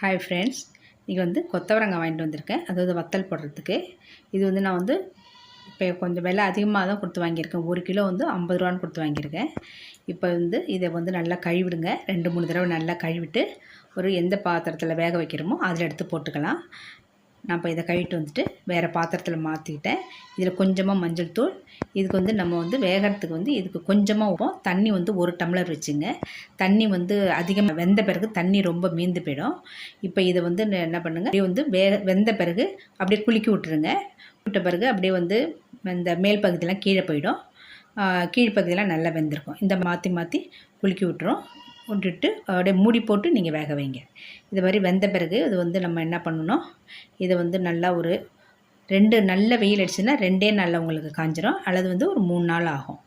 Hi friends, இன்றைக்கி வந்து கொத்தவரங்காய் வாங்கிட்டு வந்திருக்கேன். அதாவது வத்தல் போடுறதுக்கு. இது வந்து நான் வந்து இப்போ கொஞ்சம் விலை அதிகமாக தான் கொடுத்து வாங்கியிருக்கேன். 1 கிலோ வந்து 50 ரூபான்னு கொடுத்து வாங்கியிருக்கேன். இப்போ வந்து இதை வந்து நல்லா கழுவிடுங்க. 2-3 தடவை நல்லா கழுவிட்டு ஒரு எந்த பாத்திரத்தில் வேக வைக்கிறோமோ அதில் எடுத்து போட்டுக்கலாம். நான் இப்போ இதை கழுவிட்டு வந்துட்டு வேறு பாத்திரத்தில் மாற்றிக்கிட்டேன். இதில் கொஞ்சமாக மஞ்சள் தூள், இதுக்கு வந்து நம்ம வந்து வேகிறதுக்கு வந்து இதுக்கு கொஞ்சமாக உப்போம். தண்ணி வந்து 1 டம்ளர் வச்சுங்க. தண்ணி வந்து அதிகமாக வெந்த பிறகு தண்ணி ரொம்ப மீந்து போயிடும். இப்போ இதை வந்து என்ன பண்ணுங்கள், அப்படியே வந்து வெந்த பிறகு அப்படியே குலுக்கி விட்டுருங்க. விட்ட பிறகு அப்படியே வந்து இந்த மேல் பகுதியெலாம் கீழே போயிடும். கீழ்ப்பகுதியெல்லாம் நல்லா வெந்திருக்கும். இந்த மாற்றி மாற்றி குலுக்கி விட்டுட்டு அப்படியே மூடி போட்டு நீங்கள் வேக வைங்க. இது மாதிரி வெந்த பிறகு இது வந்து நம்ம என்ன பண்ணணும், இதை வந்து நல்லா ஒரு 2 நல்ல வெயில் அடிச்சுன்னா 2 நாளில் உங்களுக்கு காஞ்சிரும், அல்லது வந்து ஒரு 3 நாள் ஆகும்.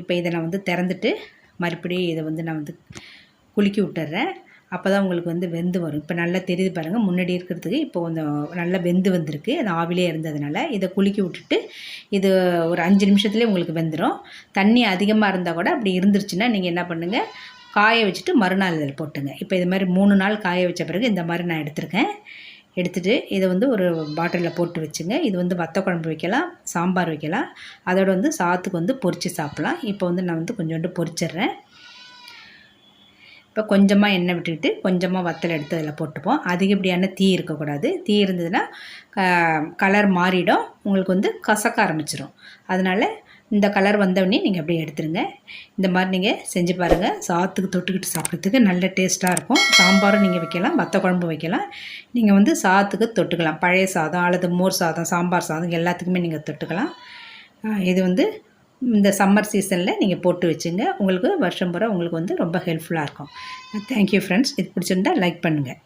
இப்போ இதை நான் வந்து திறந்துட்டு மறுபடியும் இதை வந்து நான் வந்து குலுக்கி விட்டுறேன். அப்போ தான் உங்களுக்கு வந்து வெந்து வரும். இப்போ நல்லா தெரியுது பாருங்கள், முன்னாடி இருக்கிறதுக்கு இப்போ கொஞ்சம் நல்லா வெந்து வந்திருக்கு. அது ஆவிலே இருந்ததுனால இதை குலுக்கி விட்டுட்டு இது ஒரு 5 நிமிஷத்துலேயே உங்களுக்கு வெந்துடும். தண்ணி அதிகமாக இருந்தால் கூட அப்படி இருந்துருச்சுன்னா நீங்கள் என்ன பண்ணுங்கள், காய வச்சுட்டு மறுநாள் இதில் போட்டுங்க. இப்போ இது மாதிரி 3 நாள் காய வச்ச பிறகு இந்த மாதிரி நான் எடுத்துருக்கேன். எடுத்துகிட்டு இதை வந்து ஒரு பாட்டிலில் போட்டு வச்சுங்க. இது வந்து வத்த குழம்பு வைக்கலாம், சாம்பார் வைக்கலாம், அதோட வந்து சாதத்துக்கு வந்து பொரித்து சாப்பிட்லாம். இப்போ வந்து நான் வந்து கொஞ்சோண்டு பொரிச்சிட்றேன். இப்போ கொஞ்சமாக எண்ணெய் விட்டுக்கிட்டு கொஞ்சமாக வத்தல் எடுத்து அதில் போட்டுப்போம். அதிகப்படியான தீ இருக்கக்கூடாது. தீ இருந்ததுன்னா கலர் மாறிடும், உங்களுக்கு வந்து கசக்க ஆரம்பிச்சிடும். அதனால் இந்த கலர் வந்தோடனே நீங்கள் அப்படியே எடுத்துருங்க. இந்த மாதிரி நீங்கள் செஞ்சு பாருங்கள். சாதத்துக்கு தொட்டுக்கிட்டு சாப்பிட்றதுக்கு நல்ல டேஸ்ட்டாக இருக்கும். சாம்பாரும் நீங்கள் வைக்கலாம், வத்த குழம்பு வைக்கலாம். நீங்கள் வந்து சாதத்துக்கு தொட்டுக்கலாம். பழைய சாதம் அல்லது மோர் சாதம், சாம்பார் சாதம் எல்லாத்துக்குமே நீங்கள் தொட்டுக்கலாம். இது வந்து இந்த சம்மர் சீசனில் நீங்கள் போட்டு வச்சுங்க. உங்களுக்கு வருஷம் பூரா உங்களுக்கு வந்து ரொம்ப ஹெல்ப்ஃபுல்லாக இருக்கும். Thank you friends. இது பிடிச்சிருந்தால் லைக் பண்ணுங்கள்.